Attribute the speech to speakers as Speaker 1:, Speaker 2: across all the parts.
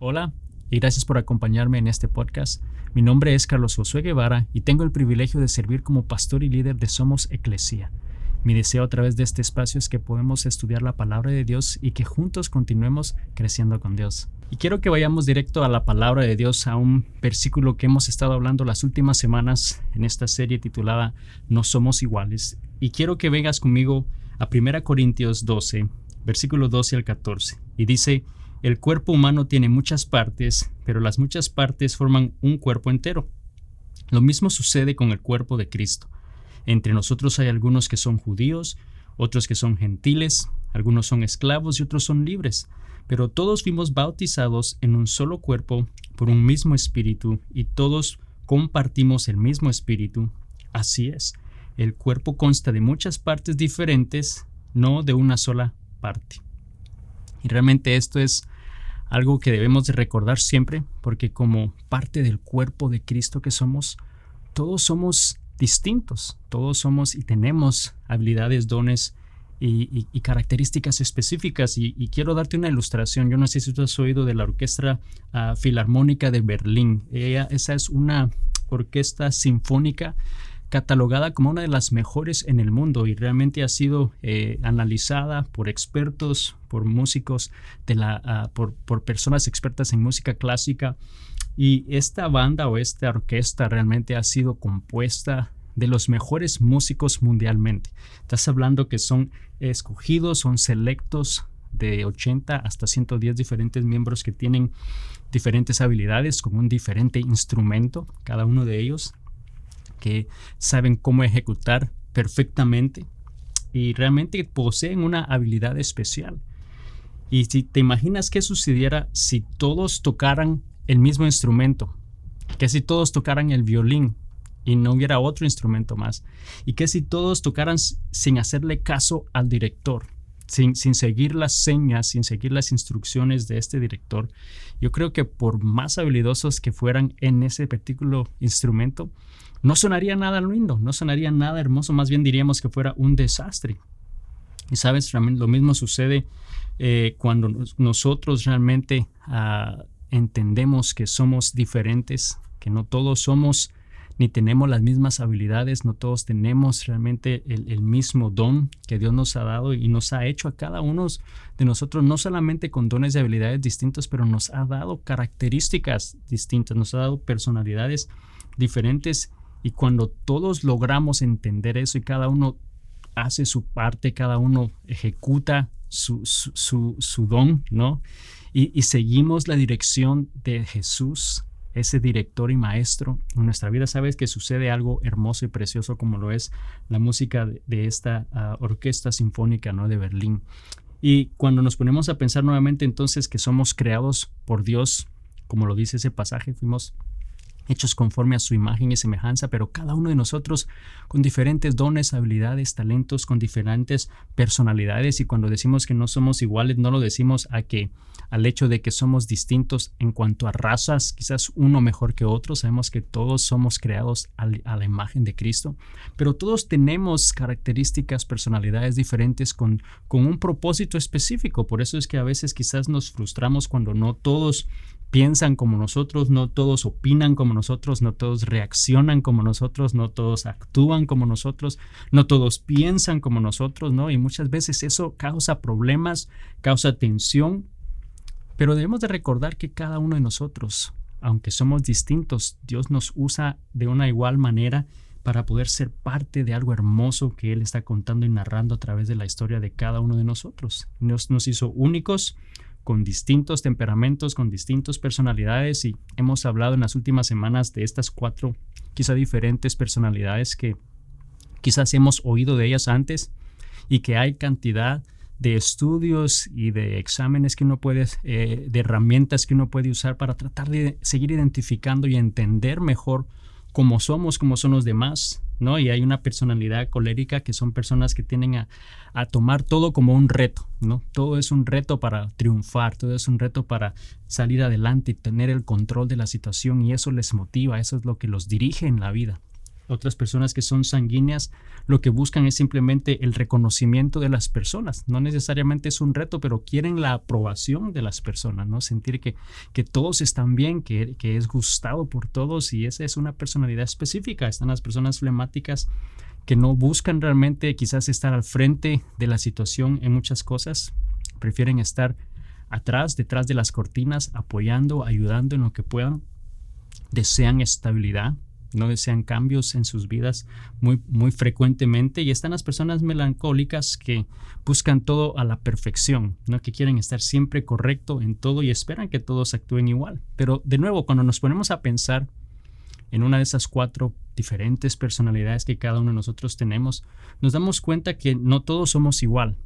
Speaker 1: Hola y gracias por acompañarme en este podcast. Mi nombre es Carlos Josué Guevara y tengo el privilegio de servir como pastor y líder de Somos Eclesia. Mi deseo a través de este espacio es que podamos estudiar la palabra de Dios y que juntos continuemos creciendo con Dios. Y quiero que vayamos directo a la palabra de Dios, a un versículo que hemos estado hablando las últimas semanas en esta serie titulada No somos iguales. Y quiero que vengas conmigo a 1 Corintios 12, versículo 12 al 14. Y dice: el cuerpo humano tiene muchas partes, pero las muchas partes forman un cuerpo entero. Lo mismo sucede con el cuerpo de Cristo. Entre nosotros hay algunos que son judíos, otros que son gentiles, algunos son esclavos y otros son libres, pero todos fuimos bautizados en un solo cuerpo por un mismo espíritu y todos compartimos el mismo espíritu. Así es, el cuerpo consta de muchas partes diferentes, no de una sola parte. Y realmente esto es algo que debemos de recordar siempre, porque como parte del cuerpo de Cristo que somos, todos somos distintos, todos somos y tenemos habilidades, dones y características específicas. Y quiero darte una ilustración. Yo no sé si tú has oído de la Orquesta Filarmónica de Berlín. Esa es una orquesta sinfónica catalogada como una de las mejores en el mundo y realmente ha sido analizada por expertos, por músicos, por personas expertas en música clásica. Y esta banda o esta orquesta realmente ha sido compuesta de los mejores músicos mundialmente. Estás hablando que son escogidos, son selectos de 80 hasta 110 diferentes miembros que tienen diferentes habilidades con un diferente instrumento, cada uno de ellos, que saben cómo ejecutar perfectamente y realmente poseen una habilidad especial. Y si te imaginas qué sucediera si todos tocaran el mismo instrumento, que si todos tocaran el violín y no hubiera otro instrumento más, y que si todos tocaran sin hacerle caso al director, sin seguir las señas, sin seguir las instrucciones de este director, yo creo que por más habilidosos que fueran en ese particular instrumento, no sonaría nada lindo, no sonaría nada hermoso, más bien diríamos que fuera un desastre. Y sabes, lo mismo sucede cuando nosotros realmente entendemos que somos diferentes, que no todos somos ni tenemos las mismas habilidades, no todos tenemos realmente el mismo don que Dios nos ha dado y nos ha hecho a cada uno de nosotros, no solamente con dones y habilidades distintos, pero nos ha dado características distintas, nos ha dado personalidades diferentes. Y cuando todos logramos entender eso y cada uno hace su parte, cada uno ejecuta su don, ¿no? Y seguimos la dirección de Jesús, ese director y maestro en nuestra vida, sabes que sucede algo hermoso y precioso como lo es la música de esta orquesta sinfónica, ¿no?, de Berlín. Y cuando nos ponemos a pensar nuevamente entonces que somos creados por Dios, como lo dice ese pasaje, fuimos hechos conforme a su imagen y semejanza, pero cada uno de nosotros con diferentes dones, habilidades, talentos, con diferentes personalidades. Y cuando decimos que no somos iguales, no lo decimos al hecho de que somos distintos en cuanto a razas, quizás uno mejor que otro. Sabemos que todos somos creados a la imagen de Cristo, pero todos tenemos características, personalidades diferentes con un propósito específico. Por eso es que a veces quizás nos frustramos cuando no todos piensan como nosotros, no todos opinan como nosotros, no todos reaccionan como nosotros, no todos actúan como nosotros, no todos piensan como nosotros, ¿no? Y muchas veces eso causa problemas, causa tensión, pero debemos de recordar que cada uno de nosotros, aunque somos distintos, Dios nos usa de una igual manera para poder ser parte de algo hermoso que Él está contando y narrando a través de la historia de cada uno de nosotros. Nos hizo únicos, con distintos temperamentos, con distintas personalidades, y hemos hablado en las últimas semanas de estas 4 quizá diferentes personalidades que quizás hemos oído de ellas antes y que hay cantidad de estudios y de exámenes que uno puede, de herramientas que uno puede usar para tratar de seguir identificando y entender mejor cómo son los demás, ¿no? Y hay una personalidad colérica que son personas que tienden a tomar todo como un reto, ¿no? Todo es un reto para triunfar, todo es un reto para salir adelante y tener el control de la situación, y eso les motiva, eso es lo que los dirige en la vida. Otras personas que son sanguíneas, lo que buscan es simplemente el reconocimiento de las personas. No necesariamente es un reto, pero quieren la aprobación de las personas, ¿no? Sentir que todos están bien, que es gustado por todos, y esa es una personalidad específica. Están las personas flemáticas que no buscan realmente quizás estar al frente de la situación en muchas cosas. Prefieren estar atrás, detrás de las cortinas, apoyando, ayudando en lo que puedan. Desean estabilidad, no desean cambios en sus vidas muy frecuentemente. Y están las personas melancólicas que buscan todo a la perfección, ¿no? Que quieren estar siempre correcto en todo y esperan que todos actúen igual. Pero de nuevo, cuando nos ponemos a pensar en una de esas 4 diferentes personalidades que cada uno de nosotros tenemos, nos damos cuenta que no todos somos igual,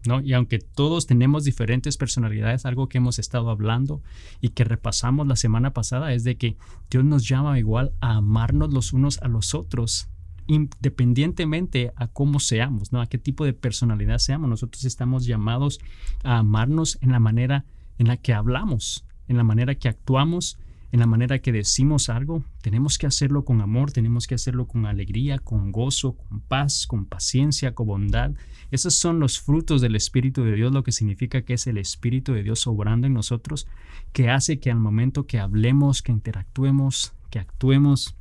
Speaker 1: ¿no? Y aunque todos tenemos diferentes personalidades, algo que hemos estado hablando y que repasamos la semana pasada es de que Dios nos llama igual a amarnos los unos a los otros, independientemente a cómo seamos, ¿no? A qué tipo de personalidad seamos. Nosotros estamos llamados a amarnos en la manera en la que hablamos, en la manera que actuamos, en la manera que decimos algo. Tenemos que hacerlo con amor, tenemos que hacerlo con alegría, con gozo, con paz, con paciencia, con bondad. Esos son los frutos del Espíritu de Dios, lo que significa que es el Espíritu de Dios obrando en nosotros, que hace que al momento que hablemos, que interactuemos, que actuemos,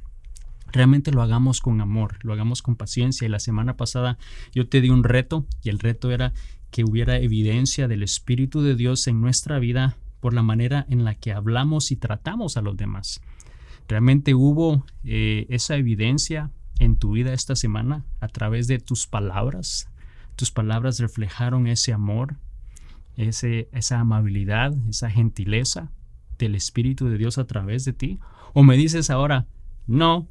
Speaker 1: realmente lo hagamos con amor, lo hagamos con paciencia. Y la semana pasada yo te di un reto, y el reto era que hubiera evidencia del Espíritu de Dios en nuestra vida por la manera en la que hablamos y tratamos a los demás. ¿Realmente hubo esa evidencia en tu vida esta semana a través de tus palabras? ¿Tus palabras reflejaron ese amor, esa amabilidad, esa gentileza del Espíritu de Dios a través de ti? ¿O me dices ahora, no,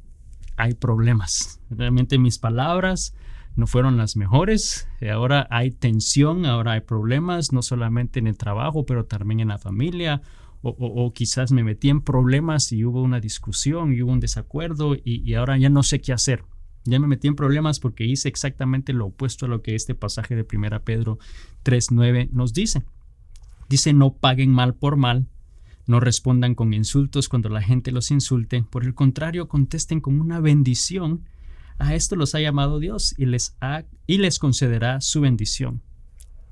Speaker 1: hay problemas? Realmente mis palabras no fueron las mejores, ahora hay tensión, ahora hay problemas, no solamente en el trabajo, pero también en la familia, o quizás me metí en problemas y hubo una discusión y hubo un desacuerdo y ahora ya no sé qué hacer. Ya me metí en problemas porque hice exactamente lo opuesto a lo que este pasaje de 1 Pedro 3:9 nos dice. Dice, no paguen mal por mal, no respondan con insultos cuando la gente los insulte, por el contrario, contesten con una bendición. A esto los ha llamado Dios y les concederá su bendición.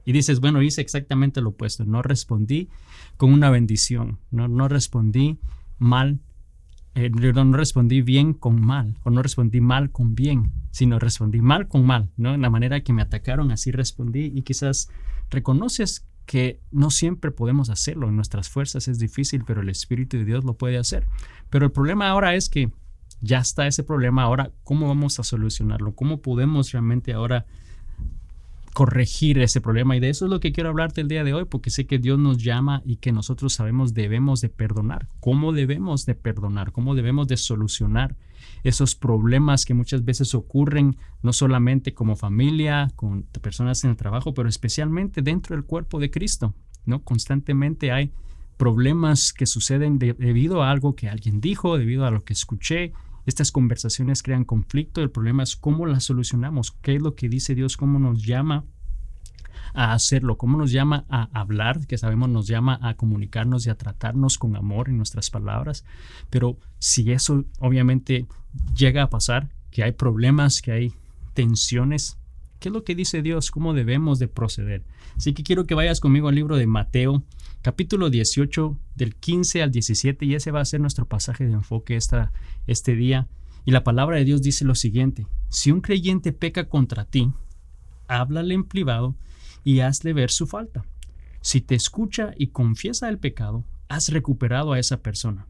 Speaker 1: Y dices, bueno, hice exactamente lo opuesto. No respondí con una bendición. No respondí mal. No respondí bien con mal. O no respondí mal con bien. Sino respondí mal con mal, ¿no? En la manera que me atacaron, así respondí. Y quizás reconoces que no siempre podemos hacerlo. En nuestras fuerzas es difícil, pero el Espíritu de Dios lo puede hacer. Pero el problema ahora es que ya está ese problema. Ahora, ¿cómo vamos a solucionarlo? ¿Cómo podemos realmente ahora corregir ese problema? Y de eso es lo que quiero hablarte el día de hoy, porque sé que Dios nos llama y que nosotros sabemos debemos de perdonar. ¿Cómo debemos de perdonar? ¿Cómo debemos de solucionar esos problemas que muchas veces ocurren no solamente como familia, con personas en el trabajo, pero especialmente dentro del cuerpo de Cristo, ¿no? Constantemente hay problemas que suceden debido a algo que alguien dijo, debido a lo que escuché. Estas conversaciones crean conflicto. El problema es cómo las solucionamos. ¿Qué es lo que dice Dios? ¿Cómo nos llama a hacerlo? ¿Cómo nos llama a hablar? Que sabemos nos llama a comunicarnos y a tratarnos con amor en nuestras palabras. Pero si eso obviamente llega a pasar, que hay problemas, que hay tensiones, ¿qué es lo que dice Dios? ¿Cómo debemos de proceder? Así que quiero que vayas conmigo al libro de Mateo, capítulo 18, del 15 al 17, y ese va a ser nuestro pasaje de enfoque este día. Y la palabra de Dios dice lo siguiente: si un creyente peca contra ti, háblale en privado y hazle ver su falta. Si te escucha y confiesa el pecado, has recuperado a esa persona.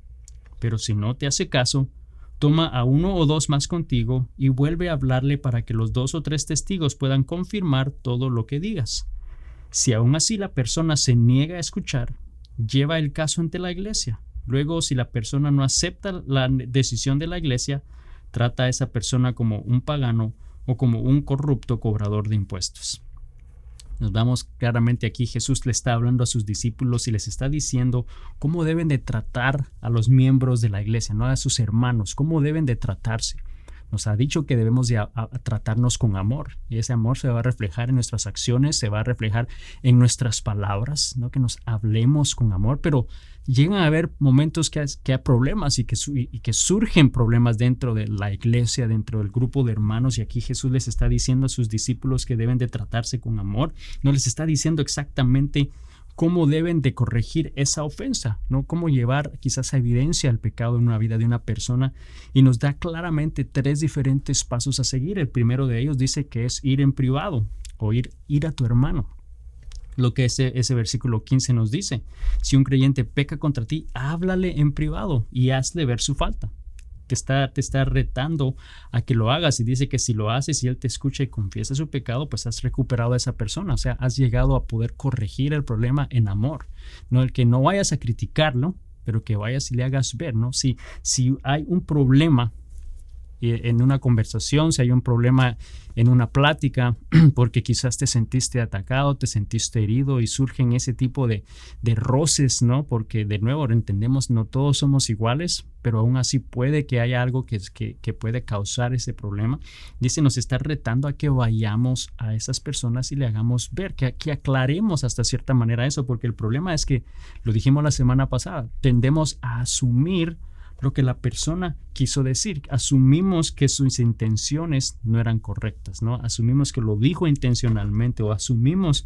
Speaker 1: Pero si no te hace caso, toma a 1 o 2 más contigo y vuelve a hablarle para que los 2 o 3 testigos puedan confirmar todo lo que digas. Si aún así la persona se niega a escuchar, lleva el caso ante la iglesia. Luego, si la persona no acepta la decisión de la iglesia, trata a esa persona como un pagano o como un corrupto cobrador de impuestos. Nos vamos claramente aquí. Jesús le está hablando a sus discípulos y les está diciendo cómo deben de tratar a los miembros de la iglesia, no a sus hermanos, cómo deben de tratarse. Nos ha dicho que debemos de tratarnos con amor, y ese amor se va a reflejar en nuestras acciones, se va a reflejar en nuestras palabras, ¿no? Que nos hablemos con amor, pero llegan a haber momentos que hay problemas y que surgen problemas dentro de la iglesia, dentro del grupo de hermanos, y aquí Jesús les está diciendo a sus discípulos que deben de tratarse con amor. No les está diciendo exactamente cómo deben de corregir esa ofensa, ¿no? Cómo llevar quizás a evidencia el pecado en una vida de una persona, y nos da claramente 3 diferentes pasos a seguir. El primero de ellos dice que es ir en privado o ir a tu hermano. Lo que ese versículo 15 nos dice: si un creyente peca contra ti, háblale en privado y hazle ver su falta. Te está retando a que lo hagas, y dice que si lo haces y él te escucha y confiesa su pecado, pues has recuperado a esa persona. O sea, has llegado a poder corregir el problema en amor. No el que no vayas a criticarlo, pero que vayas y le hagas ver, ¿no? Si hay un problema en una conversación, si hay un problema en una plática, porque quizás te sentiste atacado, te sentiste herido y surgen ese tipo de roces, ¿no? Porque de nuevo entendemos, no todos somos iguales, pero aún así puede que haya algo que puede causar ese problema. Dice, nos está retando a que vayamos a esas personas y le hagamos ver, que aclaremos hasta cierta manera eso, porque el problema es que, lo dijimos la semana pasada, tendemos a asumir lo que la persona quiso decir. Asumimos que sus intenciones no eran correctas, ¿no? Asumimos que lo dijo intencionalmente, o asumimos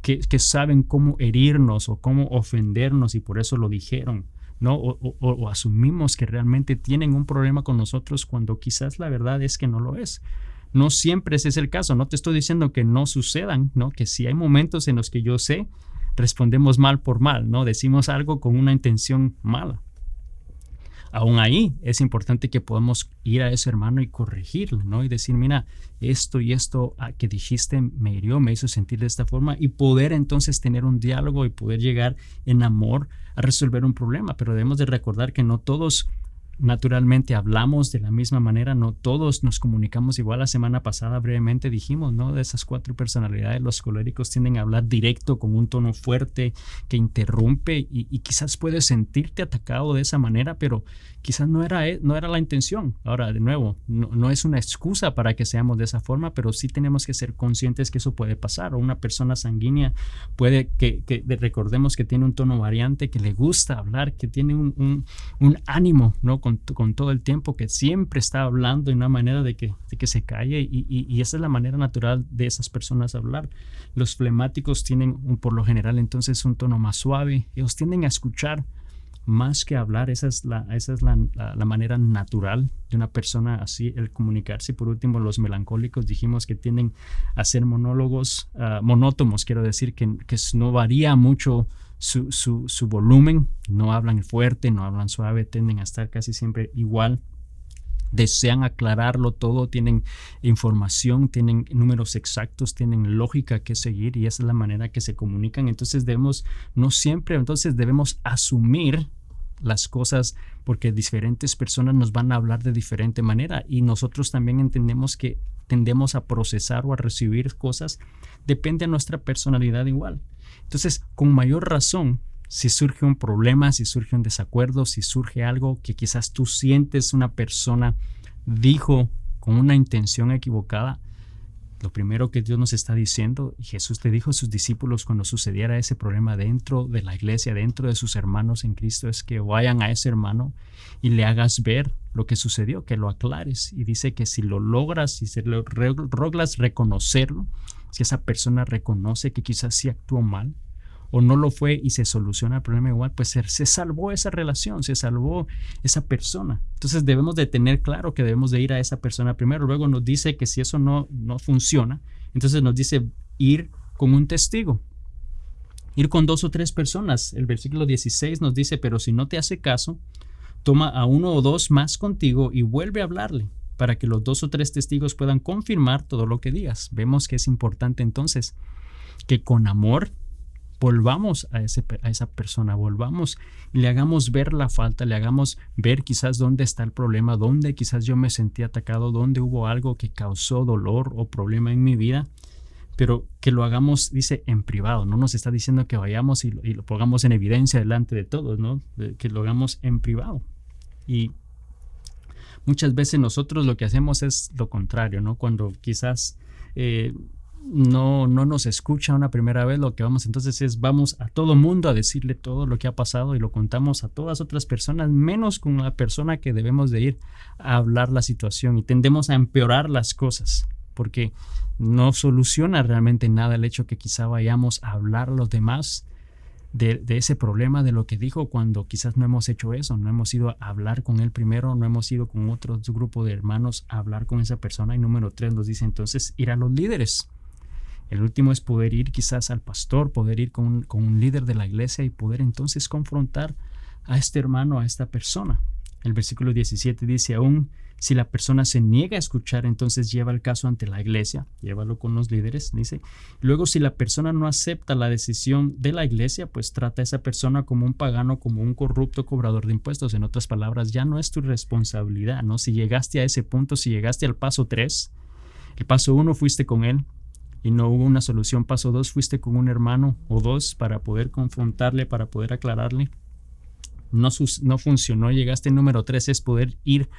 Speaker 1: que saben cómo herirnos o cómo ofendernos y por eso lo dijeron, ¿no? O asumimos que realmente tienen un problema con nosotros cuando quizás la verdad es que no lo es. No siempre ese es el caso. No te estoy diciendo que no sucedan, ¿no? Que sí hay momentos en los que yo sé, respondemos mal por mal, ¿no? Decimos algo con una intención mala. Aún ahí es importante que podamos ir a ese hermano y corregirle, ¿no? Y decir, mira, esto y esto que dijiste me hirió, me hizo sentir de esta forma, y poder entonces tener un diálogo y poder llegar en amor a resolver un problema. Pero debemos de recordar que no todos naturalmente hablamos de la misma manera, no todos nos comunicamos igual. La semana pasada brevemente dijimos, ¿no? De esas 4 personalidades, los coléricos tienden a hablar directo con un tono fuerte que interrumpe, y quizás puedes sentirte atacado de esa manera, pero quizás no era la intención. Ahora, de nuevo, no es una excusa para que seamos de esa forma, pero sí tenemos que ser conscientes que eso puede pasar. O una persona sanguínea puede que recordemos que tiene un tono variante, que le gusta hablar, que tiene un ánimo, ¿no? Con todo el tiempo, que siempre está hablando de una manera de que se calle, y esa es la manera natural de esas personas hablar. Los flemáticos tienen por lo general entonces un tono más suave. Ellos tienden a escuchar más que hablar. Esa es la manera natural de una persona así, el comunicarse. Por último, los melancólicos dijimos que tienden a ser monótonos, quiero decir, que no varía mucho su volumen, no hablan fuerte, no hablan suave, tienden a estar casi siempre igual. Desean aclararlo todo, tienen información, tienen números exactos, tienen lógica que seguir, y esa es la manera que se comunican. Entonces debemos asumir las cosas, porque diferentes personas nos van a hablar de diferente manera, y nosotros también entendemos que tendemos a procesar o a recibir cosas, depende de nuestra personalidad igual. Entonces, con mayor razón, si surge un problema, si surge un desacuerdo, si surge algo que quizás tú sientes una persona dijo con una intención equivocada, lo primero que Dios nos está diciendo, y Jesús le dijo a sus discípulos cuando sucediera ese problema dentro de la iglesia, dentro de sus hermanos en Cristo, es que vayan a ese hermano y le hagas ver lo que sucedió, que lo aclares. Y dice que si lo logras, si se lo logras reconocerlo, si esa persona reconoce que quizás sí actuó mal o no lo fue y se soluciona el problema igual, pues se salvó esa relación, se salvó esa persona. Entonces debemos de tener claro que debemos de ir a esa persona primero. Luego nos dice que si eso no funciona, entonces nos dice ir con un testigo, ir con 2 o 3 personas. El versículo 16 nos dice, pero si no te hace caso, toma a 1 o 2 más contigo y vuelve a hablarle, para que los 2 o 3 testigos puedan confirmar todo lo que digas. Vemos que es importante entonces que con amor volvamos a esa persona, volvamos y le hagamos ver la falta, le hagamos ver quizás dónde está el problema, dónde quizás yo me sentí atacado, dónde hubo algo que causó dolor o problema en mi vida, pero que lo hagamos, dice, en privado. No nos está diciendo que vayamos y lo pongamos en evidencia delante de todos, ¿no? Que lo hagamos en privado. Y muchas veces nosotros lo que hacemos es lo contrario, ¿no? Cuando quizás no nos escucha una primera vez, lo que vamos entonces es vamos a todo mundo a decirle todo lo que ha pasado y lo contamos a todas otras personas, menos con la persona que debemos de ir a hablar la situación, y tendemos a empeorar las cosas porque no soluciona realmente nada el hecho que quizá vayamos a hablar a los demás de ese problema, de lo que dijo, cuando quizás no hemos hecho eso, no hemos ido a hablar con él primero, no hemos ido con otro grupo de hermanos a hablar con esa persona. Y número 3 nos dice entonces ir a los líderes. El último es poder ir quizás al pastor, poder ir con un líder de la iglesia y poder entonces confrontar a este hermano, a esta persona. El versículo 17 dice, aún si la persona se niega a escuchar, entonces lleva el caso ante la iglesia, llévalo con los líderes, dice. Luego, si la persona no acepta la decisión de la iglesia, pues trata a esa persona como un pagano, como un corrupto cobrador de impuestos. En otras palabras, ya no es tu responsabilidad, ¿no? Si llegaste a ese punto, si llegaste al paso 3, el paso 1 fuiste con él y no hubo una solución. Paso 2, fuiste con un hermano o dos para poder confrontarle, para poder aclararle. No funcionó. Llegaste al número 3, es poder ir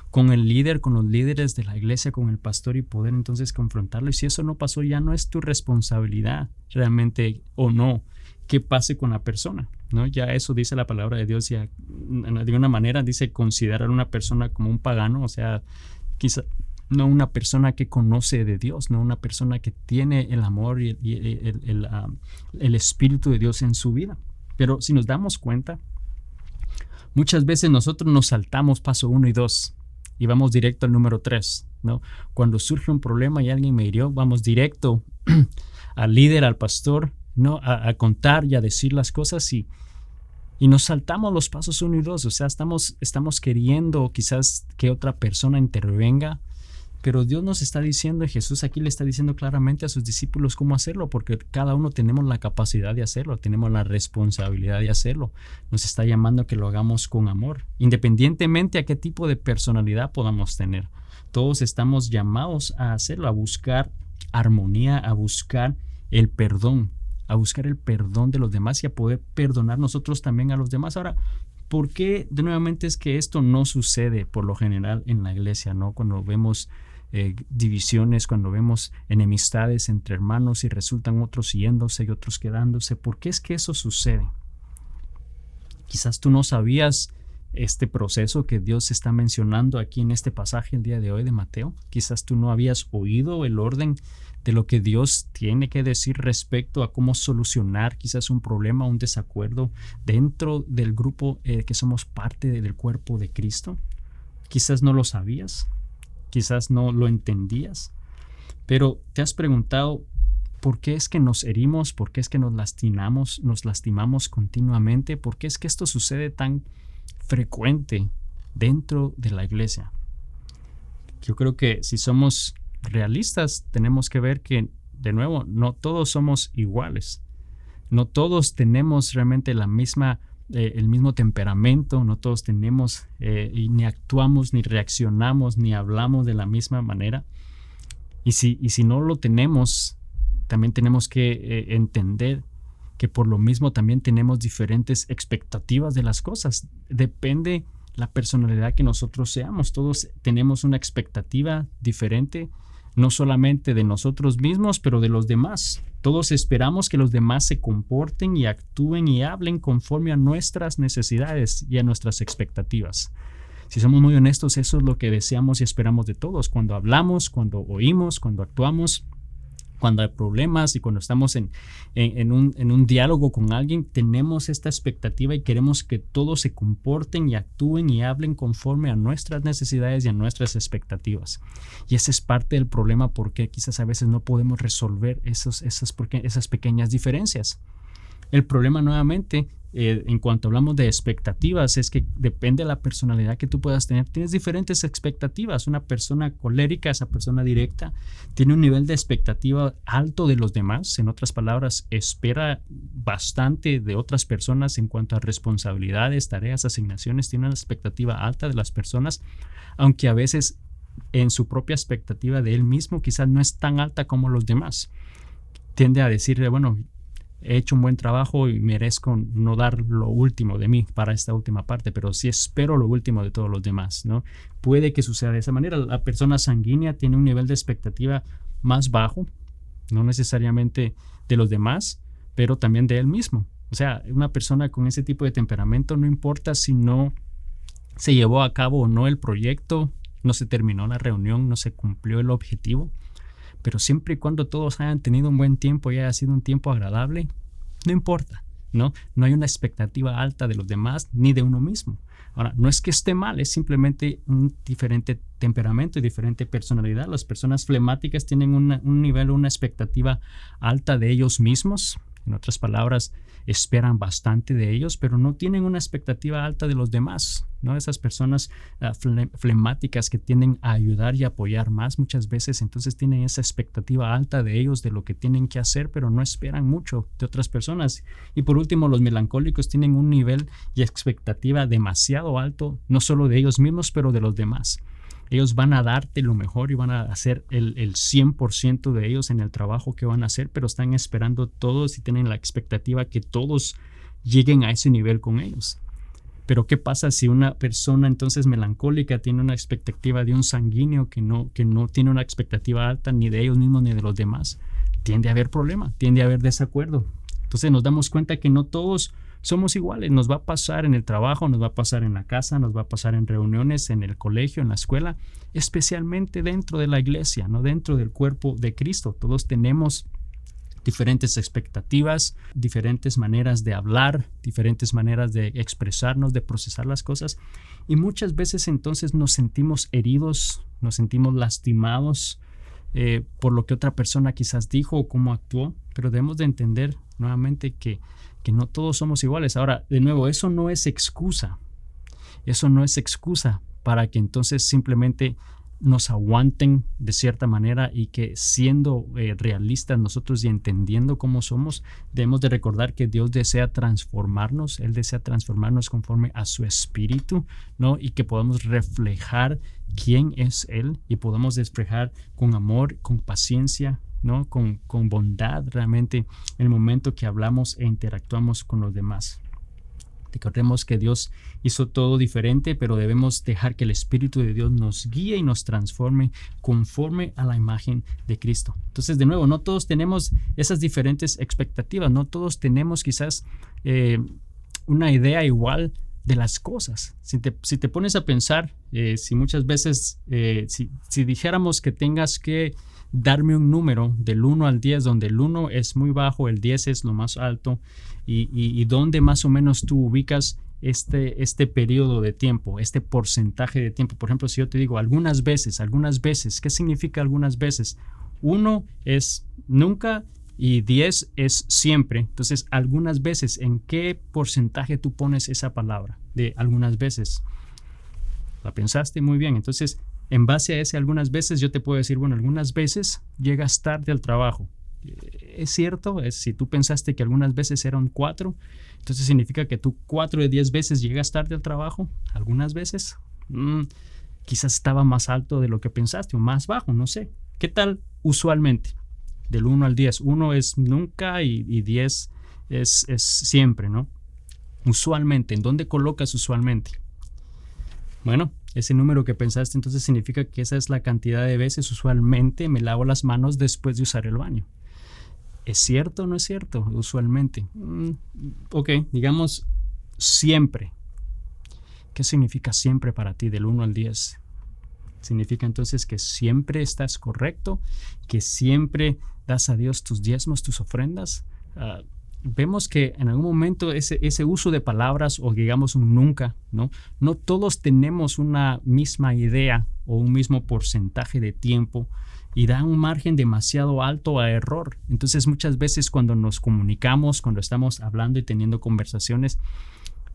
Speaker 1: con el líder, con los líderes de la iglesia, con el pastor, y poder entonces confrontarlo. Y si eso no pasó, ya no es tu responsabilidad realmente o no que pase con la persona, ¿no? Ya eso dice la palabra de Dios. Ya de una manera dice considerar a una persona como un pagano, o sea, quizá no una persona que conoce de Dios, no una persona que tiene el amor y el Espíritu de Dios en su vida. Pero si nos damos cuenta, muchas veces nosotros nos saltamos paso 1 y 2 y vamos directo al número 3, ¿no? Cuando surge un problema y alguien me hirió, vamos directo al líder, al pastor, ¿no? A contar y a decir las cosas, y nos saltamos los pasos 1 y 2. O sea, estamos queriendo quizás que otra persona intervenga, pero Dios nos está diciendo, y Jesús aquí le está diciendo claramente a sus discípulos cómo hacerlo, porque cada uno tenemos la capacidad de hacerlo, tenemos la responsabilidad de hacerlo. Nos está llamando a que lo hagamos con amor, independientemente a qué tipo de personalidad podamos tener. Todos estamos llamados a hacerlo, a buscar armonía, a buscar el perdón de los demás y a poder perdonar nosotros también a los demás. Ahora, ¿por qué nuevamente es que esto no sucede por lo general en la iglesia, ¿no? Cuando vemos divisiones, cuando vemos enemistades entre hermanos y resultan otros yéndose y otros quedándose, ¿por qué es que eso sucede? Quizás tú no sabías este proceso que Dios está mencionando aquí en este pasaje el día de hoy de Mateo. Quizás tú no habías oído el orden de lo que Dios tiene que decir respecto a cómo solucionar quizás un problema, un desacuerdo dentro del grupo que somos parte del cuerpo de Cristo. Quizás no lo sabías, quizás no lo entendías, pero te has preguntado por qué es que nos herimos, por qué es que nos lastimamos continuamente, por qué es que esto sucede tan frecuente dentro de la iglesia. Yo creo que si somos realistas, tenemos que ver que, de nuevo, no todos somos iguales. No todos tenemos realmente el mismo temperamento, no todos tenemos y ni actuamos, ni reaccionamos, ni hablamos de la misma manera. Y si no lo tenemos, también tenemos que entender que por lo mismo también tenemos diferentes expectativas de las cosas. Depende la personalidad que nosotros seamos. Todos tenemos una expectativa diferente, no solamente de nosotros mismos, pero de los demás. Todos esperamos que los demás se comporten y actúen y hablen conforme a nuestras necesidades y a nuestras expectativas. Si somos muy honestos, eso es lo que deseamos y esperamos de todos. Cuando hablamos, cuando oímos, cuando actuamos, cuando hay problemas y cuando estamos en un diálogo con alguien, tenemos esta expectativa y queremos que todos se comporten y actúen y hablen conforme a nuestras necesidades y a nuestras expectativas. Y ese es parte del problema, porque quizás a veces no podemos resolver esas pequeñas diferencias. El problema, nuevamente, en cuanto hablamos de expectativas, es que depende de la personalidad que tú puedas tener. Tienes diferentes expectativas. Una persona colérica, esa persona directa, tiene un nivel de expectativa alto de los demás. En otras palabras, espera bastante de otras personas en cuanto a responsabilidades, tareas, asignaciones. Tiene una expectativa alta de las personas, aunque a veces en su propia expectativa de él mismo quizás no es tan alta como los demás. Tiende a decirle, bueno, he hecho un buen trabajo y merezco no dar lo último de mí para esta última parte, pero sí espero lo último de todos los demás, ¿no? Puede que suceda de esa manera. La persona sanguínea tiene un nivel de expectativa más bajo, no necesariamente de los demás, pero también de él mismo. O sea, una persona con ese tipo de temperamento, no importa si no se llevó a cabo o no el proyecto, no se terminó la reunión, no se cumplió el objetivo, pero siempre y cuando todos hayan tenido un buen tiempo y haya sido un tiempo agradable, no importa, ¿no? No hay una expectativa alta de los demás ni de uno mismo. Ahora, no es que esté mal, es simplemente un diferente temperamento y diferente personalidad. Las personas flemáticas tienen un nivel, una expectativa alta de ellos mismos. En otras palabras, esperan bastante de ellos, pero no tienen una expectativa alta de los demás, ¿no? Esas personas flemáticas que tienden a ayudar y apoyar más muchas veces, entonces tienen esa expectativa alta de ellos, de lo que tienen que hacer, pero no esperan mucho de otras personas. Y por último, los melancólicos tienen un nivel y expectativa demasiado alto, no solo de ellos mismos, pero de los demás. Ellos van a darte lo mejor y van a hacer el 100% de ellos en el trabajo que van a hacer, pero están esperando todos y tienen la expectativa que todos lleguen a ese nivel con ellos. Pero ¿qué pasa si una persona entonces melancólica tiene una expectativa de un sanguíneo que no tiene una expectativa alta ni de ellos mismos ni de los demás? Tiende a haber problema, tiende a haber desacuerdo. Entonces nos damos cuenta que no todos somos iguales. Nos va a pasar en el trabajo, nos va a pasar en la casa, nos va a pasar en reuniones, en el colegio, en la escuela, especialmente dentro de la iglesia, no dentro del cuerpo de Cristo. Todos tenemos diferentes expectativas, diferentes maneras de hablar, diferentes maneras de expresarnos, de procesar las cosas. Y muchas veces entonces nos sentimos heridos, nos sentimos lastimados por lo que otra persona quizás dijo o cómo actuó. Pero debemos de entender nuevamente que no todos somos iguales. Ahora, de nuevo, eso no es excusa. Eso no es excusa para que entonces simplemente nos aguanten de cierta manera y que siendo realistas nosotros y entendiendo cómo somos, debemos de recordar que Dios desea transformarnos. Él desea transformarnos conforme a su espíritu, ¿no? Y que podamos reflejar quién es Él y podamos reflejar con amor, con paciencia, ¿no? Con bondad realmente en el momento que hablamos e interactuamos con los demás. Recordemos que Dios hizo todo diferente, pero debemos dejar que el Espíritu de Dios nos guíe y nos transforme conforme a la imagen de Cristo. Entonces, de nuevo, no todos tenemos esas diferentes expectativas, no todos tenemos quizás una idea igual de las cosas. Si te pones a pensar, si muchas veces, si dijéramos que tengas que darme un número del 1 al 10, donde el 1 es muy bajo, el 10 es lo más alto, y donde más o menos tú ubicas este periodo de tiempo, este porcentaje de tiempo. Por ejemplo, si yo te digo algunas veces, ¿qué significa algunas veces? 1 es nunca y 10 es siempre. Entonces, algunas veces, ¿en qué porcentaje tú pones esa palabra de algunas veces? ¿La pensaste? Muy bien. Entonces, en base a ese algunas veces, yo te puedo decir, bueno, algunas veces llegas tarde al trabajo. Es cierto, si tú pensaste que algunas veces eran 4, entonces significa que tú 4 de 10 veces llegas tarde al trabajo. Algunas veces, quizás estaba más alto de lo que pensaste o más bajo, no sé. ¿Qué tal usualmente? Del 1 al 10. 1 es nunca y 10 es siempre, ¿no? Usualmente, ¿en dónde colocas usualmente? Bueno, ese número que pensaste entonces significa que esa es la cantidad de veces usualmente me lavo las manos después de usar el baño. ¿Es cierto o no es cierto? Usualmente. Ok, digamos siempre. ¿Qué significa siempre para ti del 1 al 10? Significa entonces que siempre estás correcto, que siempre das a Dios tus diezmos, tus ofrendas. Vemos que en algún momento ese uso de palabras o digamos un nunca, ¿no? No todos tenemos una misma idea o un mismo porcentaje de tiempo y da un margen demasiado alto a error. Entonces muchas veces cuando nos comunicamos, cuando estamos hablando y teniendo conversaciones,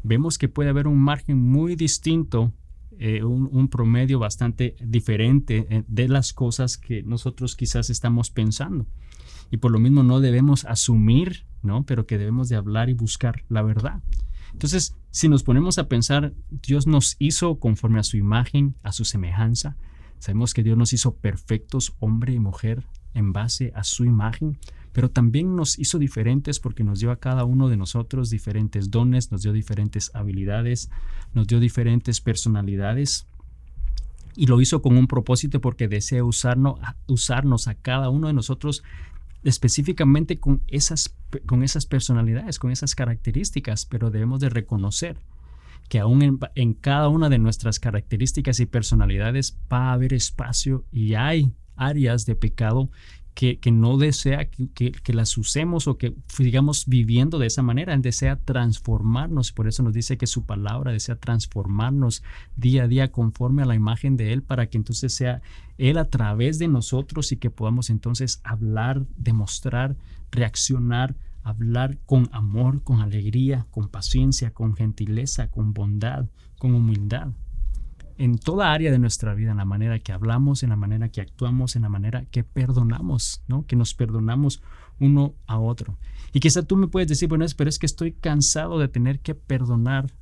Speaker 1: vemos que puede haber un margen muy distinto, un promedio bastante diferente de las cosas que nosotros quizás estamos pensando. Y por lo mismo no debemos asumir, ¿no? Pero que debemos de hablar y buscar la verdad. Entonces, si nos ponemos a pensar, Dios nos hizo conforme a su imagen, a su semejanza. Sabemos que Dios nos hizo perfectos, hombre y mujer, en base a su imagen, pero también nos hizo diferentes porque nos dio a cada uno de nosotros diferentes dones, nos dio diferentes habilidades, nos dio diferentes personalidades. Y lo hizo con un propósito porque desea usarnos a cada uno de nosotros específicamente con esas personalidades, con esas características, pero debemos de reconocer que aún en cada una de nuestras características y personalidades va a haber espacio y hay áreas de pecado que no desea que las usemos o que sigamos viviendo de esa manera. Él desea transformarnos, por eso nos dice que su palabra desea transformarnos día a día conforme a la imagen de Él, para que entonces sea Él a través de nosotros y que podamos entonces hablar, demostrar, reaccionar, hablar con amor, con alegría, con paciencia, con gentileza, con bondad, con humildad. En toda área de nuestra vida, en la manera que hablamos, en la manera que actuamos, en la manera que perdonamos, ¿no? Que nos perdonamos uno a otro. Y quizá tú me puedes decir, bueno, pero es que estoy cansado de tener que perdonar,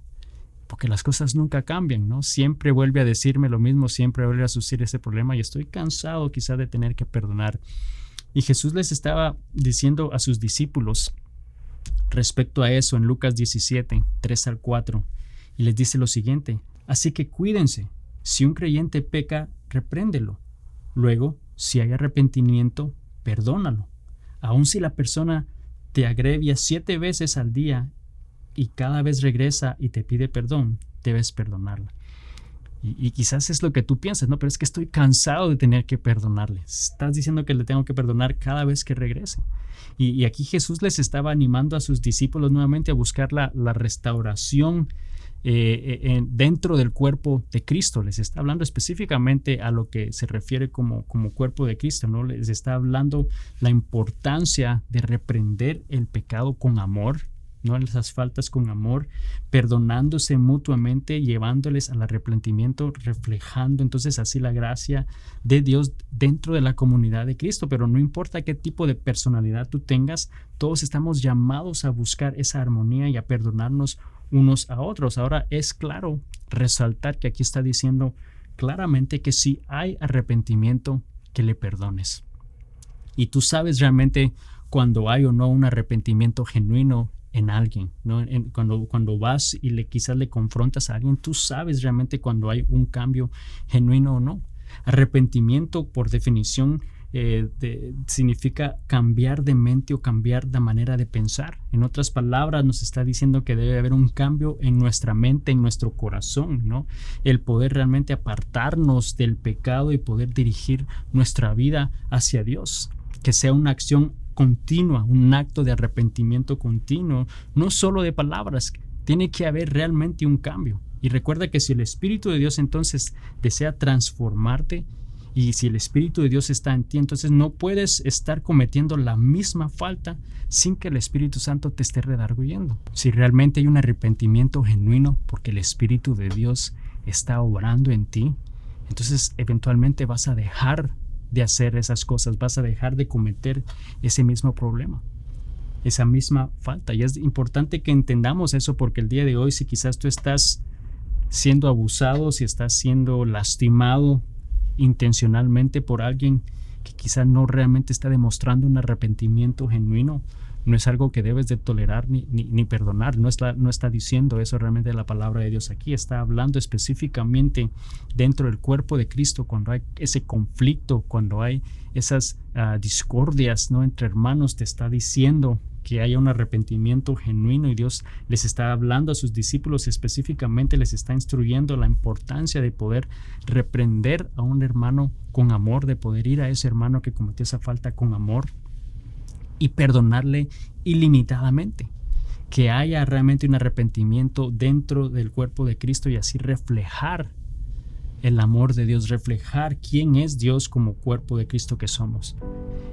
Speaker 1: porque las cosas nunca cambian, ¿no? Siempre vuelve a decirme lo mismo, siempre vuelve a suceder ese problema y estoy cansado quizá de tener que perdonar. Y Jesús les estaba diciendo a sus discípulos respecto a eso en Lucas 17, 3-4, y les dice lo siguiente: así que cuídense, si un creyente peca, repréndelo. Luego, si hay arrepentimiento, perdónalo. Aun si la persona te agrevia 7 veces al día y cada vez regresa y te pide perdón, debes perdonarla. Y quizás es lo que tú piensas, ¿no? Pero es que estoy cansado de tener que perdonarle. Estás diciendo que le tengo que perdonar cada vez que regrese. Y aquí Jesús les estaba animando a sus discípulos nuevamente a buscar la restauración dentro del cuerpo de Cristo. Les está hablando específicamente a lo que se refiere como cuerpo de Cristo, ¿no? Les está hablando la importancia de reprender el pecado con amor, no esas faltas con amor, perdonándose mutuamente, llevándoles al arrepentimiento, reflejando entonces así la gracia de Dios dentro de la comunidad de Cristo. Pero no importa qué tipo de personalidad tú tengas, todos estamos llamados a buscar esa armonía y a perdonarnos unos a otros. Ahora es claro resaltar que aquí está diciendo claramente que si hay arrepentimiento, que le perdones. Y tú sabes realmente cuando hay o no un arrepentimiento genuino en alguien, ¿no? Cuando vas y quizás le confrontas a alguien, tú sabes realmente cuando hay un cambio genuino o no. Arrepentimiento, por definición, significa cambiar de mente o cambiar de manera de pensar. En otras palabras, nos está diciendo que debe haber un cambio en nuestra mente, en nuestro corazón, ¿no? El poder realmente apartarnos del pecado y poder dirigir nuestra vida hacia Dios. Que sea una acción continua, un acto de arrepentimiento continuo, no solo de palabras. Tiene que haber realmente un cambio. Y recuerda que si el Espíritu de Dios entonces desea transformarte, y si el Espíritu de Dios está en ti, entonces no puedes estar cometiendo la misma falta sin que el Espíritu Santo te esté redarguyendo. Si realmente hay un arrepentimiento genuino porque el Espíritu de Dios está obrando en ti, entonces eventualmente vas a dejar de hacer esas cosas, vas a dejar de cometer ese mismo problema, esa misma falta. Y es importante que entendamos eso, porque el día de hoy, si quizás tú estás siendo abusado, si estás siendo lastimado intencionalmente por alguien que quizás no realmente está demostrando un arrepentimiento genuino, no es algo que debes de tolerar ni perdonar. No está diciendo eso realmente la palabra de Dios aquí. Está hablando específicamente dentro del cuerpo de Cristo, cuando hay ese conflicto, cuando hay esas discordias, ¿no? Entre hermanos, te está diciendo que haya un arrepentimiento genuino, y Dios les está hablando a sus discípulos específicamente, les está instruyendo la importancia de poder reprender a un hermano con amor, de poder ir a ese hermano que cometió esa falta con amor y perdonarle ilimitadamente. Que haya realmente un arrepentimiento dentro del cuerpo de Cristo y así reflejar el amor de Dios, reflejar quién es Dios como cuerpo de Cristo que somos.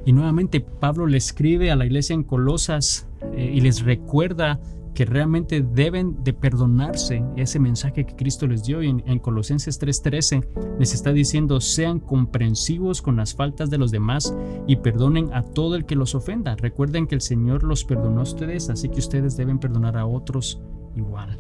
Speaker 1: Y nuevamente Pablo le escribe a la iglesia en Colosas y les recuerda que realmente deben de perdonarse, ese mensaje que Cristo les dio. Y en Colosenses 3:13 les está diciendo: sean comprensivos con las faltas de los demás y perdonen a todo el que los ofenda. Recuerden que el Señor los perdonó a ustedes, así que ustedes deben perdonar a otros igual.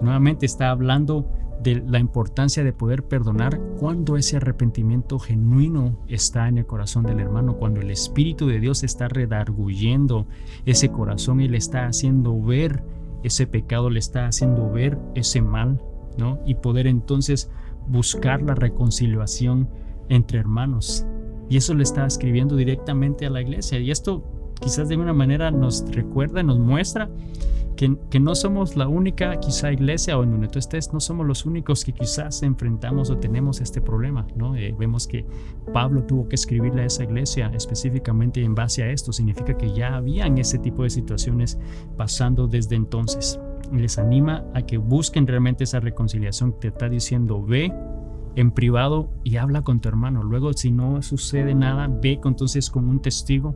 Speaker 1: Nuevamente está hablando de la importancia de poder perdonar cuando ese arrepentimiento genuino está en el corazón del hermano, cuando el Espíritu de Dios está redarguyendo ese corazón y le está haciendo ver ese pecado, le está haciendo ver ese mal, ¿no? Y poder entonces buscar la reconciliación entre hermanos. Y eso le está escribiendo directamente a la iglesia. Y esto quizás de una manera nos recuerda, nos muestra que no somos la única quizá iglesia, o en donde tú estés, no somos los únicos que quizás enfrentamos o tenemos este problema, ¿no? Vemos que Pablo tuvo que escribirle a esa iglesia específicamente en base a esto. Significa que ya habían ese tipo de situaciones pasando desde entonces. Les anima a que busquen realmente esa reconciliación. Te está diciendo, ve en privado y habla con tu hermano. Luego, si no sucede nada, ve entonces con un testigo.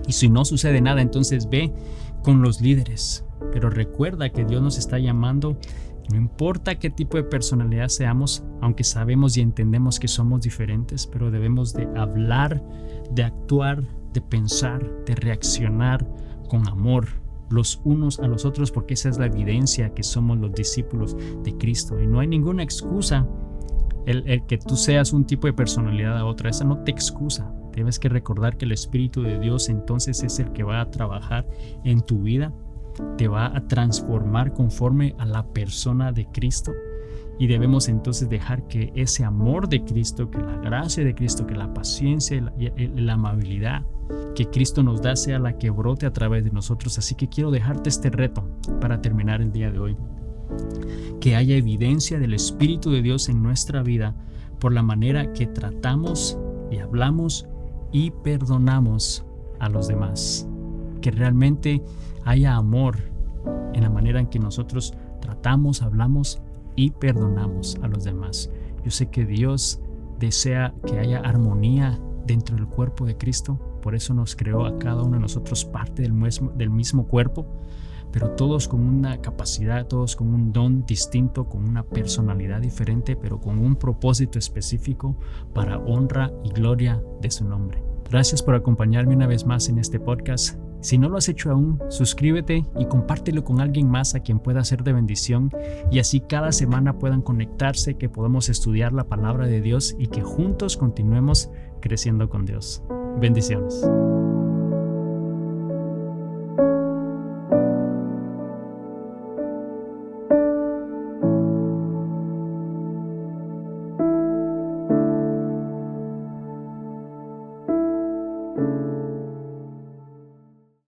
Speaker 1: Y si no sucede nada, entonces ve con los líderes. Pero recuerda que Dios nos está llamando, no importa qué tipo de personalidad seamos, aunque sabemos y entendemos que somos diferentes, pero debemos de hablar, de actuar, de pensar, de reaccionar con amor los unos a los otros, porque esa es la evidencia que somos los discípulos de Cristo. Y no hay ninguna excusa el que tú seas un tipo de personalidad a otra. Esa no te excusa. Debes que recordar que el Espíritu de Dios entonces es el que va a trabajar en tu vida, te va a transformar conforme a la persona de Cristo, y debemos entonces dejar que ese amor de Cristo, que la gracia de Cristo, que la paciencia y la amabilidad que Cristo nos da sea la que brote a través de nosotros. Así que quiero dejarte este reto para terminar el día de hoy: que haya evidencia del Espíritu de Dios en nuestra vida por la manera que tratamos y hablamos y perdonamos a los demás. Que realmente haya amor en la manera en que nosotros tratamos, hablamos y perdonamos a los demás. Yo sé que Dios desea que haya armonía dentro del cuerpo de Cristo. Por eso nos creó a cada uno de nosotros parte del mismo cuerpo, pero todos con una capacidad, todos con un don distinto, con una personalidad diferente, pero con un propósito específico para honra y gloria de su nombre. Gracias por acompañarme una vez más en este podcast. Si no lo has hecho aún, suscríbete y compártelo con alguien más a quien pueda ser de bendición, y así cada semana puedan conectarse, que podamos estudiar la palabra de Dios y que juntos continuemos creciendo con Dios. Bendiciones.